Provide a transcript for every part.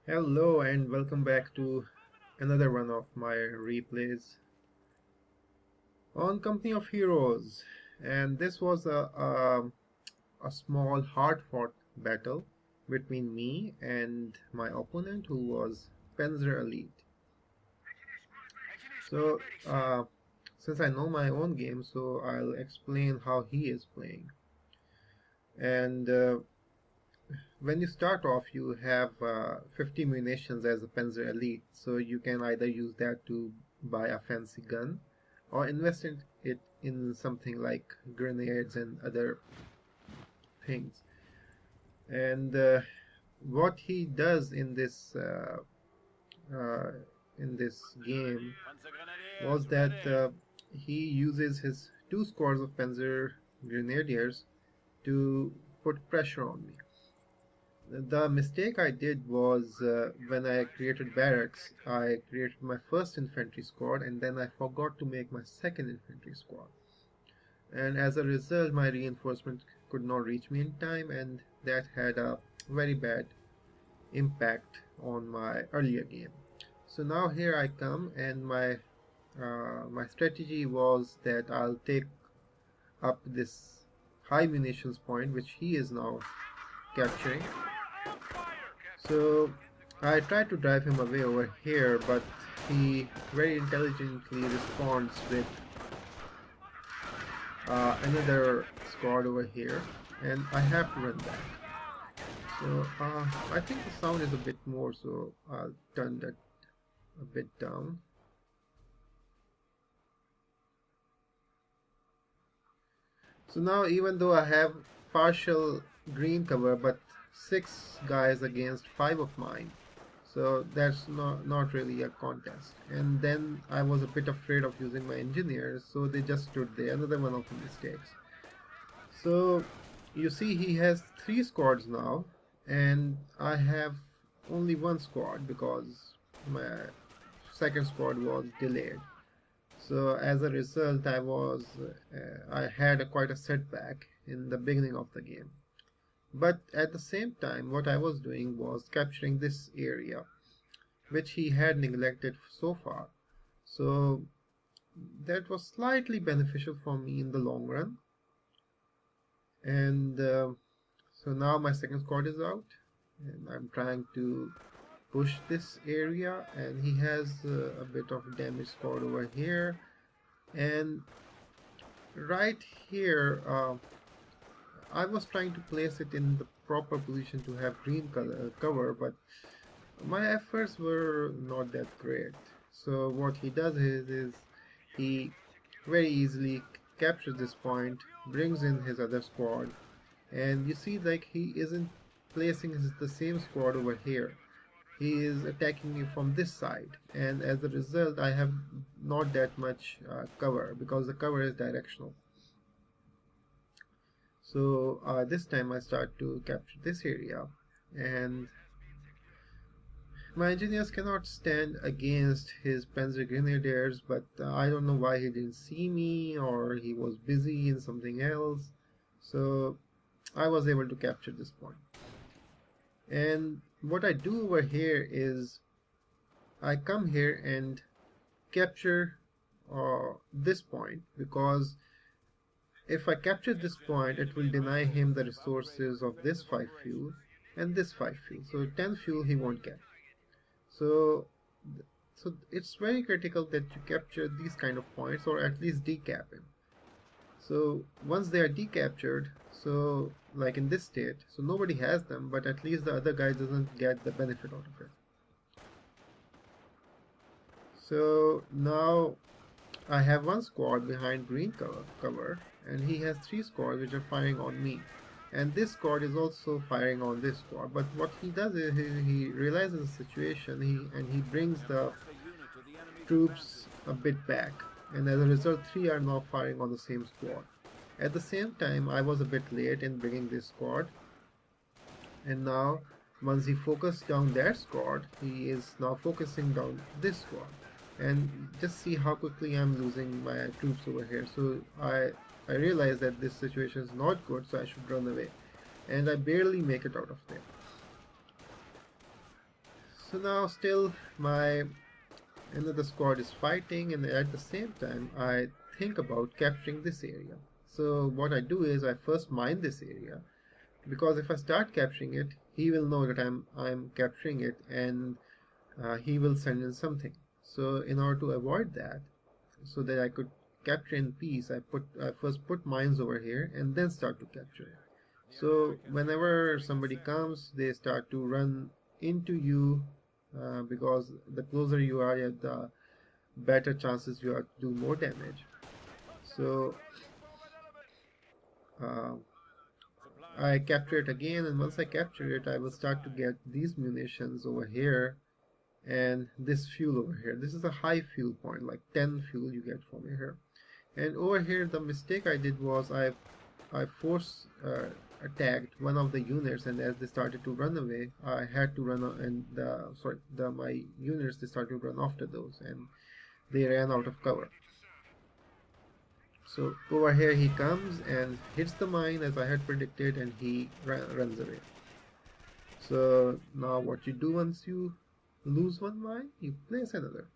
Hello and welcome back to another one of my replays on Company of Heroes. And this was a small hard-fought battle between me and my opponent who was Panzer Elite. So since I know my own game, so I'll explain how he is playing. And when you start off, you have 50 munitions as a Panzer Elite, so you can either use that to buy a fancy gun or invest it in something like grenades and other things. And what he does uh, in this game was that he uses his two squads of Panzer Grenadiers to put pressure on me. The mistake I did was when I created barracks, I created my first infantry squad and then I forgot to make my second infantry squad. And as a result, my reinforcement could not reach me in time, and that had a very bad impact on my earlier game. So now here I come, and my strategy was that I'll take up this high munitions point, which he is now capturing. So I tried to drive him away over here, but he very intelligently responds with another squad over here, and I have to run back. So I think the sound is a bit more, so I'll turn that a bit down. So now, even though I have partial green cover, but 6 guys against 5 of mine, so that's not really a contest. And then I was a bit afraid of using my engineers, so they just stood there. Another one of the mistakes. So you see he has 3 squads now, and I have only 1 squad because my second squad was delayed. So as a result, I had quite a setback in the beginning of the game. But at the same time, what I was doing was capturing this area, which he had neglected so far. So that was slightly beneficial for me in the long run. And so now my second squad is out, and I'm trying to push this area, and he has a bit of damage squad over here. And right here, I was trying to place it in the proper position to have green color cover, but my efforts were not that great. So what he does is he very easily captures this point, brings in his other squad, and you see like he isn't placing the same squad over here. He is attacking me from this side, and as a result I have not that much cover because the cover is directional. So this time I start to capture this area, and my engineers cannot stand against his Panzer Grenadiers, but I don't know why he didn't see me or he was busy in something else. So I was able to capture this point. And what I do over here is I come here and capture this point, because if I capture this point, it will deny him the resources of this 5 fuel and this 5 fuel. So 10 fuel he won't get. So it's very critical that you capture these kind of points, or at least decap him. So once they are decaptured, so like in this state, so nobody has them, but at least the other guy doesn't get the benefit out of it. So now I have 1 squad behind green cover, and he has 3 squads which are firing on me. And this squad is also firing on this squad. But what he does is he realizes the situation, and he brings the troops a bit back. And as a result, 3 are now firing on the same squad. At the same time, I was a bit late in bringing this squad. And now, once he focused down that squad, he is now focusing down this squad. And just see how quickly I'm losing my troops over here. So I realize that this situation is not good, so I should run away. And I barely make it out of there. So now still my another squad is fighting, and at the same time I think about capturing this area. So what I do is I first mine this area, because if I start capturing it, he will know that I'm capturing it, and he will send in something. So in order to avoid that, so that I could capture in peace, I first put mines over here and then start to capture it. So whenever somebody comes, they start to run into you, because the closer you are, the better chances you are to do more damage. So uh, I capture it again, and once I capture it, I will start to get these munitions over here and this fuel over here. This is a high fuel point, like 10 fuel you get from here. And over here, the mistake I did was I force attacked one of the units, and as they started to run away, I had to run, and my units, they started to run after those, and they ran out of cover. So over here he comes and hits the mine as I had predicted, and he runs away. So now what you do once you lose one mine, you place another.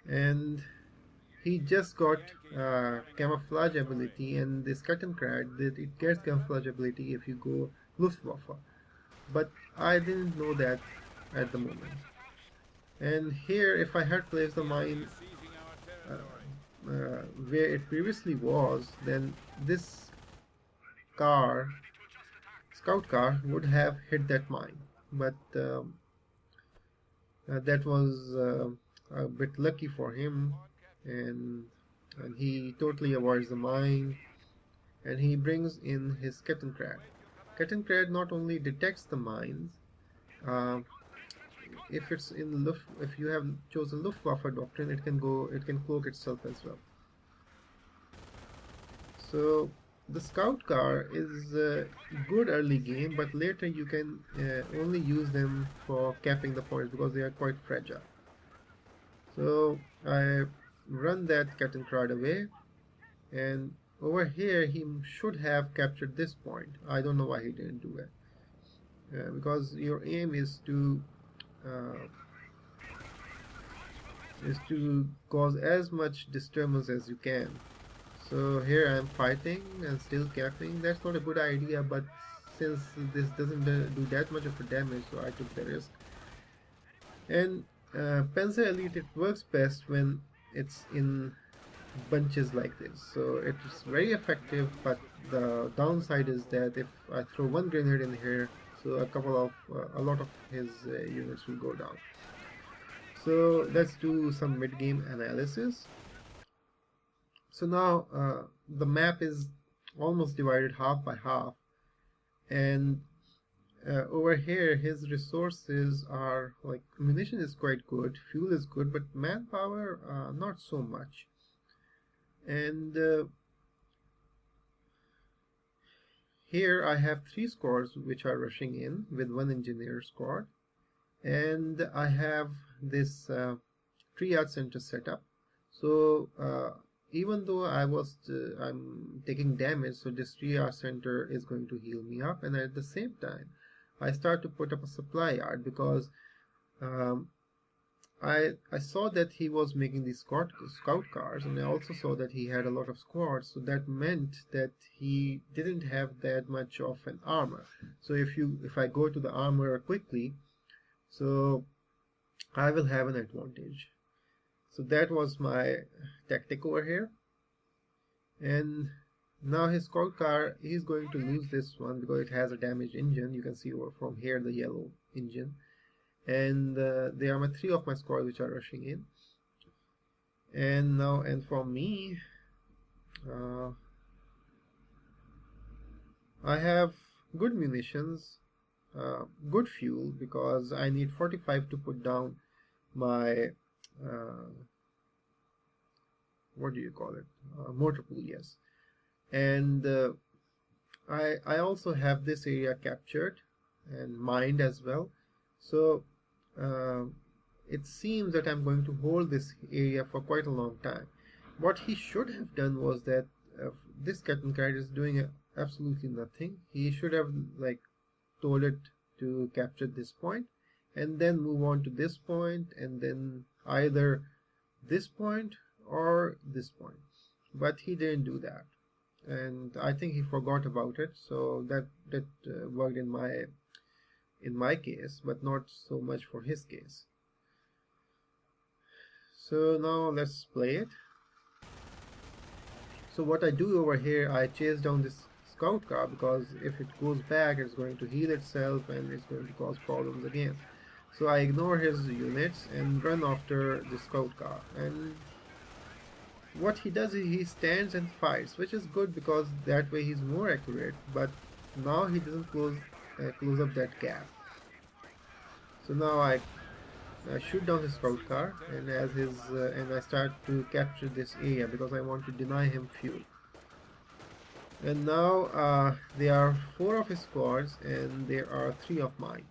And he just got camouflage ability, and this Kettenkrad, that it gets camouflage ability if you go Luftwaffe. But I didn't know that at the moment. And here, if I had placed the mine where it previously was, then this car, scout car, would have hit that mine. But that was a bit lucky for him, and he totally avoids the mine, and he brings in his Kettenkrad. Kettenkrad not only detects the mines, uh, if it's in if you have chosen Luftwaffe doctrine, it can cloak itself as well. So the scout car is good early game, but later you can only use them for capping the points because they are quite fragile. So I run that Kettenkrad away, and over here he should have captured this point. I don't know why he didn't do it, because your aim uh, is to cause as much disturbance as you can. So here I am fighting and still capping. That's not a good idea, but since this doesn't do that much of a damage, so I took the risk. And Panzer Elite, it works best when it's in bunches like this, so it's very effective, but the downside is that if I throw one grenade in here, so a lot of his units will go down. So let's do some mid-game analysis. So now the map is almost divided half by half, and over here his resources are like ammunition is quite good, fuel is good, but manpower not so much. And here I have 3 squads which are rushing in with 1 engineer squad, and I have this triage center set up. So even though I'm taking damage, so this triage center is going to heal me up, and at the same time I start to put up a supply yard, because I saw that he was making these scout cars, and I also saw that he had a lot of squads, so that meant that he didn't have that much of an armor. So if I go to the armor quickly, so I will have an advantage. So that was my tactic over here. And now his scout car, he's going to lose this one because it has a damaged engine. You can see over from here the yellow engine. And there are 3 of my squad which are rushing in. And for me, I have good munitions, good fuel, because I need 45 to put down my what do you call it, mortar pool, yes. And I also have this area captured and mined as well. So it seems that I'm going to hold this area for quite a long time. What he should have done was that this Kettenkrad is doing absolutely nothing. He should have told it to capture this point and then move on to this point, and then either this point or this point. But he didn't do that, and I think he forgot about it. So that worked in my case, but not so much for his case. So now let's play it. So what I do over here, I chase down this scout car, because if it goes back, it's going to heal itself and it's going to cause problems again. So I ignore his units and run after the scout car, and what he does is he stands and fights, which is good because that way he's more accurate, but now he doesn't close up that gap. So now I shoot down his scout car, and and I start to capture this area because I want to deny him fuel. And now there are 4 of his squads and there are 3 of mine.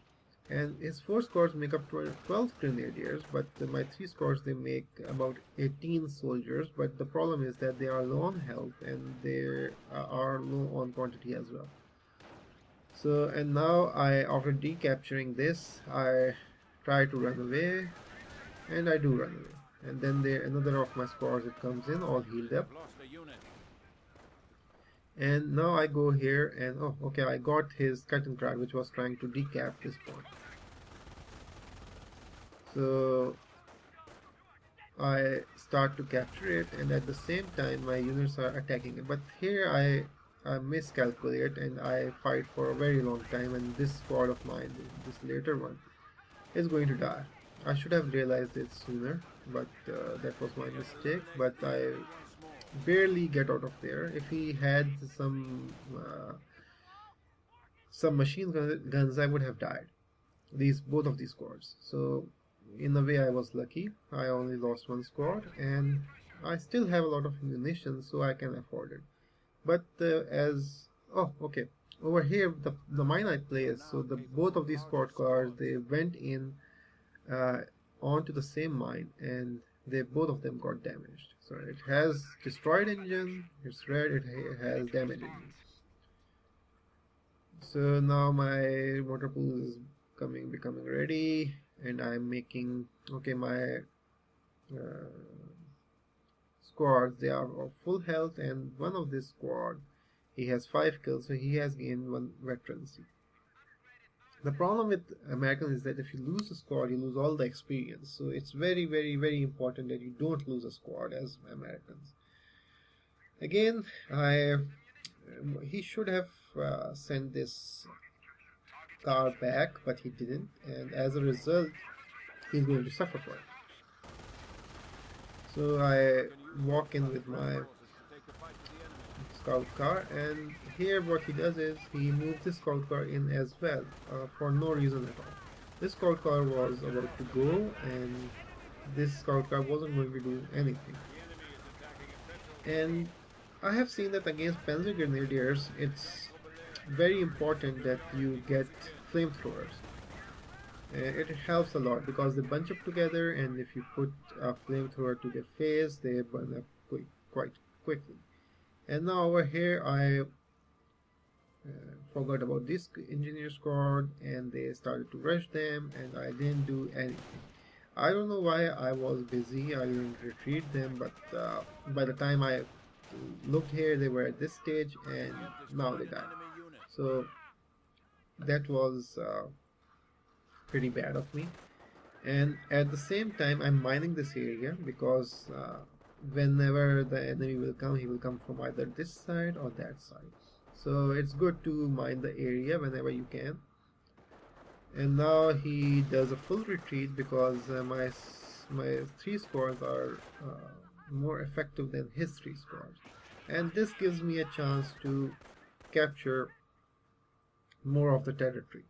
And his 4 squads make up 12 grenadiers, but my 3 squads, they make about 18 soldiers. But the problem is that they are low on health and they are low on quantity as well. So, and now after decapturing this, I try to run away, and I do run away. And then another of my squads, it comes in all healed up. And now I go here and oh, okay, I got his Kettenkrad, which was trying to decap this point. So I start to capture it, and at the same time my units are attacking it. But here I miscalculate and I fight for a very long time, and this squad of mine, this later one, is going to die. I should have realized it sooner, but that was my mistake. But I barely get out of there. If he had some machine guns, I would have died. Both of these squads. So in a way I was lucky. I only lost 1 squad, and I still have a lot of munitions, so I can afford it. But okay, over here the mine I placed, so both of these squad cars, they went in onto the same mine, and both of them got damaged. So it has destroyed engine, it's red, it has damaged engine. So now my motor pool is becoming ready, and I'm making, okay, my squads, they are of full health, and one of this squad, he has 5 kills, so he has gained 1 veterancy. The problem with Americans is that if you lose a squad, you lose all the experience. So it's very, very, very important that you don't lose a squad as Americans. Again, he should have sent this car back, but he didn't, and as a result, he's going to suffer for it. So I walk in with my scout car, and here what he does is he moves the scout car in as well, for no reason at all. This scout car was about to go, and this scout car wasn't going to do anything. And I have seen that against Panzer Grenadiers, it's very important that you get flamethrowers. It helps a lot because they bunch up together, and if you put a flamethrower to their face, they burn up quite quickly. And now over here I forgot about this engineer squad, and they started to rush them, and I didn't do anything. I don't know why I was busy, I didn't retreat them, but by the time I looked here, they were at this stage, and now they died. So that was pretty bad of me. And at the same time, I'm mining this area because whenever the enemy will come, he will come from either this side or that side. So it's good to mine the area whenever you can. And now he does a full retreat because my 3 squads are more effective than his 3 squads, and this gives me a chance to capture more of the territory.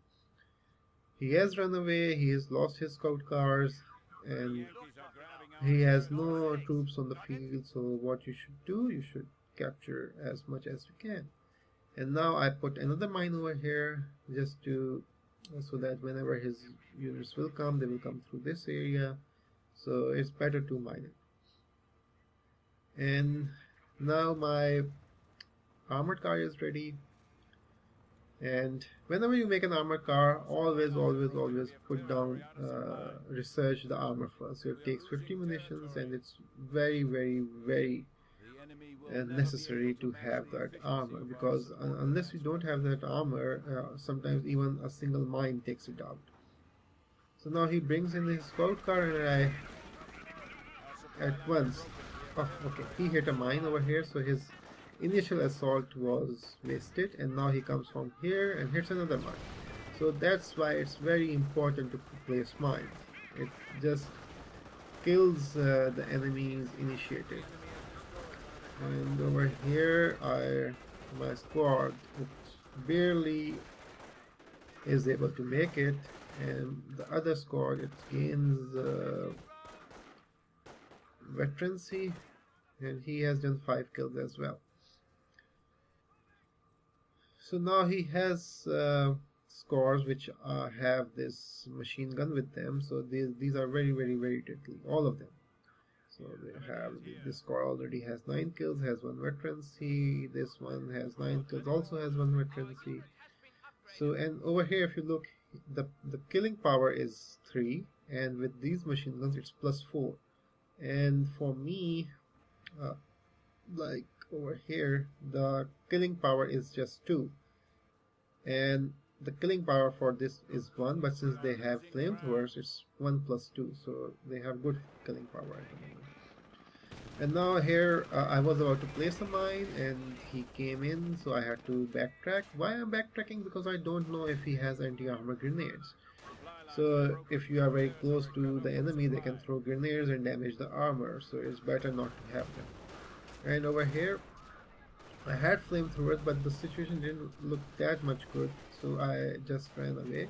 He has run away, he has lost his scout cars, and he has no troops on the field. So what you should do, you should capture as much as you can. And now I put another mine over here just so that whenever his units will come, they will come through this area. So it's better to mine it. And now my armored car is ready, And whenever you make an armored car, always put down, research the armor first. So it takes 50 munitions, and it's very necessary to have that armor, because unless you don't have that armor, sometimes even a single mine takes it out. So now he brings in his scout car, and I at once, oh, okay, he hit a mine over here, so his initial assault was wasted, and now he comes from here and hits another mine. So that's why it's very important to place mines. It just kills the enemy's initiative. And over here, my squad, it barely is able to make it, and the other squad, it gains veterancy, and he has done 5 kills as well. So now he has scores which have this machine gun with them, so these are very deadly, all of them. So they have, this score already has 9 kills, has 1 veterancy, this one has 9 kills, also has 1 veterancy. So, and over here if you look, the killing power is 3, and with these machine guns it's +4. And for me, like over here, the killing power is just 2, and the killing power for this is 1, but since they have flamethrowers, it's 1 + 2, so they have good killing power at the moment. And now here, I was about to place a mine, and he came in, so I had to backtrack. Why I'm backtracking? Because I don't know if he has anti-armor grenades. So if you are very close to the enemy, they can throw grenades and damage the armor, so it's better not to have them. And over here, I had flamethrowers, but the situation didn't look that much good, so I just ran away.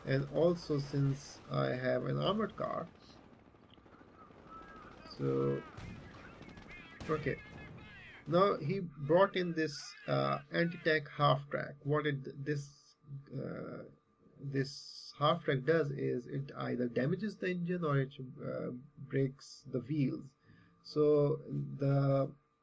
And also, since I have an armored car, so okay, now he brought in this anti-tank half-track. What this half-track does is it either damages the engine or it breaks the wheels. So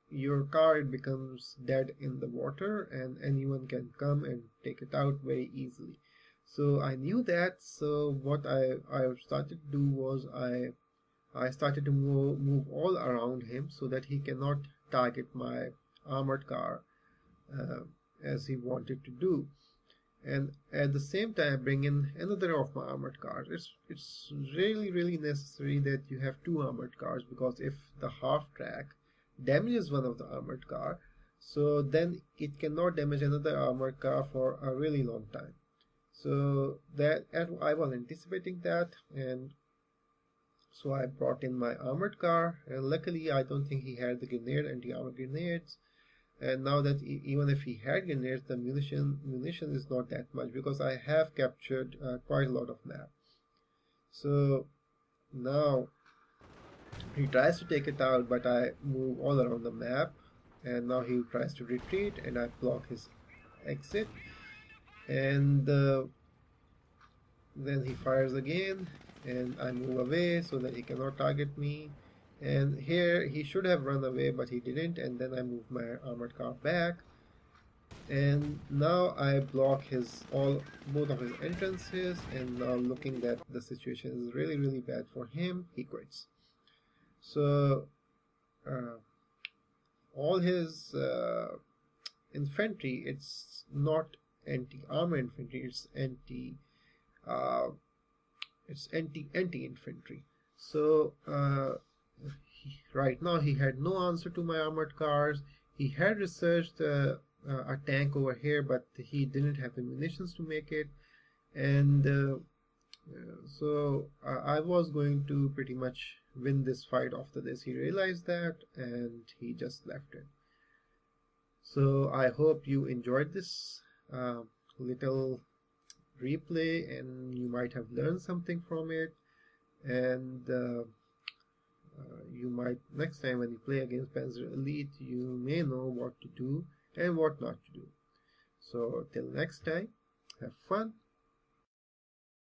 your car, it becomes dead in the water, and anyone can come and take it out very easily. So I knew that. So what I started to do was I started to move all around him so that he cannot target my armored car as he wanted to do. And at the same time, bring in another of my armored cars. It's really necessary that you have 2 armored cars, because if the half track damages one of the armored car, so then it cannot damage another armored car for a really long time. So that I was anticipating that, and so I brought in my armored car, and luckily I don't think he had the anti-armor grenades. And now that even if he had grenades, the munition is not that much, because I have captured quite a lot of map. So now he tries to take it out, but I move all around the map, and now he tries to retreat, and I block his exit, and then he fires again, and I move away so that he cannot target me. And here he should have run away, but he didn't, and then I move my armored car back, and now I block both of his entrances, and now looking that the situation is really bad for him, he quits. So all his infantry, it's not anti-armor infantry, it's anti-infantry. So right now he had no answer to my armored cars. He had researched a tank over here, but he didn't have the munitions to make it, and so I was going to pretty much win this fight. After this, he realized that, and he just left it. So I hope you enjoyed this little replay, and you might have learned something from it, and you might, next time when you play against Panzer Elite, you may know what to do and what not to do. So till next time, have fun.